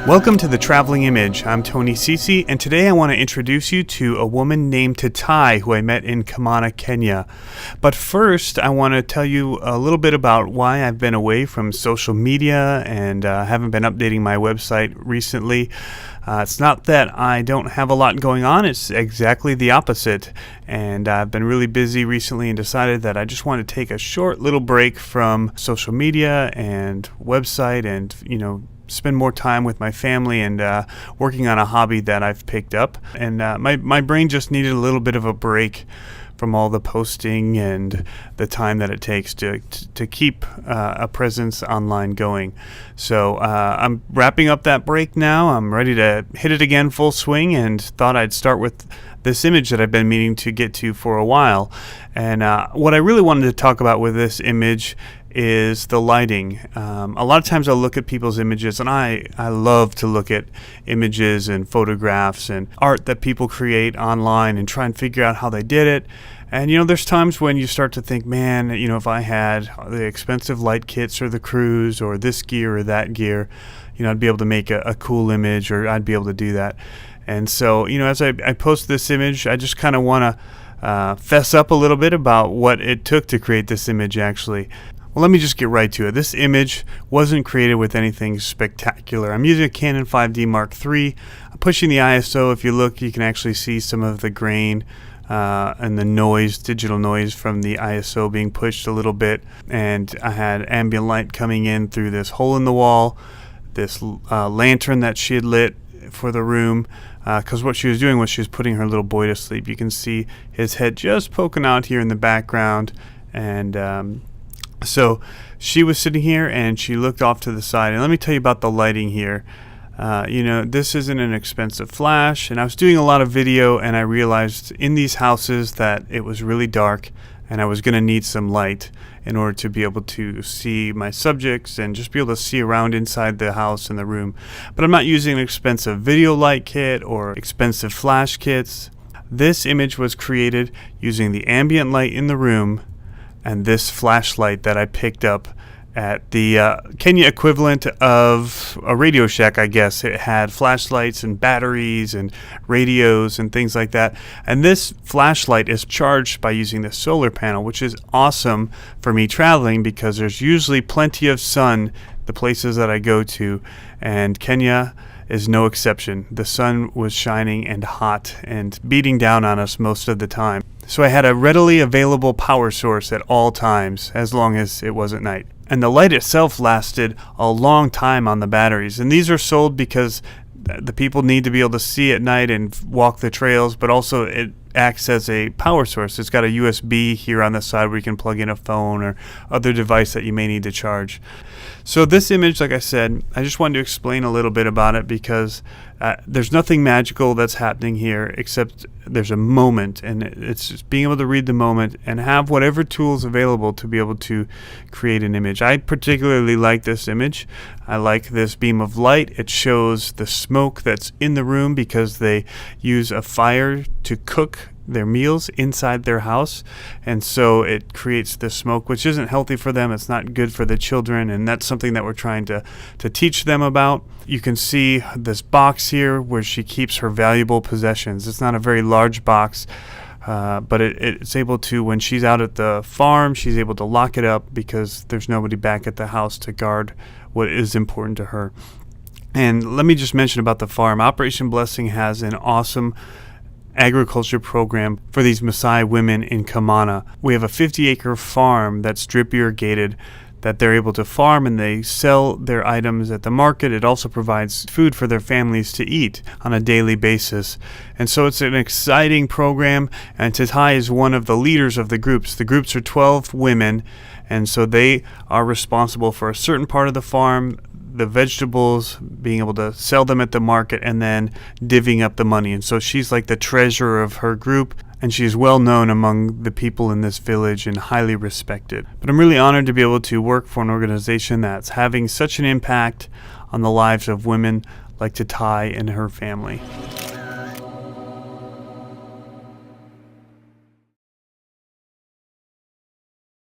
Welcome to The Traveling Image. I'm Tony Sisi, and today I want to introduce you to a woman named Titai who I met in Kimana, Kenya. But first, I want to tell you a little bit about why I've been away from social media and haven't been updating my website recently. It's not that I don't have a lot going on, it's exactly the opposite. And I've been really busy recently and decided that I just want to take a short little break from social media and website and, spend more time with my family and working on a hobby that I've picked up. And my brain just needed a little bit of a break from all the posting and the time that it takes to keep a presence online going. So I'm wrapping up that break now. I'm ready to hit it again full swing, and thought I'd start with this image that I've been meaning to get to for a while. And what I really wanted to talk about with this image is the lighting. A lot of times I'll look at people's images, and I love to look at images and photographs and art that people create online and try and figure out how they did it. And there's times when you start to think, man, if I had the expensive light kits or the crews or this gear or that gear, I'd be able to make a cool image, or I'd be able to do that. And so, as I post this image, I just kind of want to fess up a little bit about what it took to create this image actually. Well, let me just get right to it. This image wasn't created with anything spectacular. I'm using a Canon 5D Mark III. I'm pushing the ISO. If you look, you can actually see some of the grain and the noise, digital noise from the ISO being pushed a little bit. And I had ambient light coming in through this hole in the wall, this lantern that she had lit for the room, because what she was doing was she was putting her little boy to sleep. You can see his head just poking out here in the background, and so she was sitting here and she looked off to the side. And let me tell you about the lighting here. This isn't an expensive flash, and I was doing a lot of video, and I realized in these houses that it was really dark and I was going to need some light in order to be able to see my subjects and just be able to see around inside the house and the room. But I'm not using an expensive video light kit or expensive flash kits. This image was created using the ambient light in the room and this flashlight that I picked up at the Kenya equivalent of a Radio Shack, I guess. It had flashlights and batteries and radios and things like that. And this flashlight is charged by using the solar panel, which is awesome for me traveling because there's usually plenty of sun the places that I go to, and Kenya is no exception. The sun was shining and hot and beating down on us most of the time. So I had a readily available power source at all times, as long as it wasn't night. And the light itself lasted a long time on the batteries. And these are sold because the people need to be able to see at night and walk the trails, but also it acts as a power source. It's got a USB here on the side where you can plug in a phone or other device that you may need to charge. So this image, like I said, I just wanted to explain a little bit about it because there's nothing magical that's happening here, except there's a moment, and it's just being able to read the moment and have whatever tools available to be able to create an image. I particularly like this image. I like this beam of light. It shows the smoke that's in the room because they use a fire to cook their meals inside their house, and so it creates this smoke, which isn't healthy for them. It's not good for the children, and that's something that we're trying to teach them about. You can see this box here where she keeps her valuable possessions. It's not a very large box, but it's able to, when she's out at the farm, she's able to lock it up because there's nobody back at the house to guard what is important to her. And let me just mention about the farm. Operation Blessing has an awesome agriculture program for these Maasai women in Kimana. We have a 50-acre farm that's drip irrigated that they're able to farm, and they sell their items at the market. It also provides food for their families to eat on a daily basis. And so it's an exciting program, and Titai is one of the leaders of the groups. The groups are 12 women, and so they are responsible for a certain part of the farm, the vegetables, being able to sell them at the market, and then divvying up the money. And so she's like the treasurer of her group, and she's well known among the people in this village and highly respected. But I'm really honored to be able to work for an organization that's having such an impact on the lives of women like Titai and her family.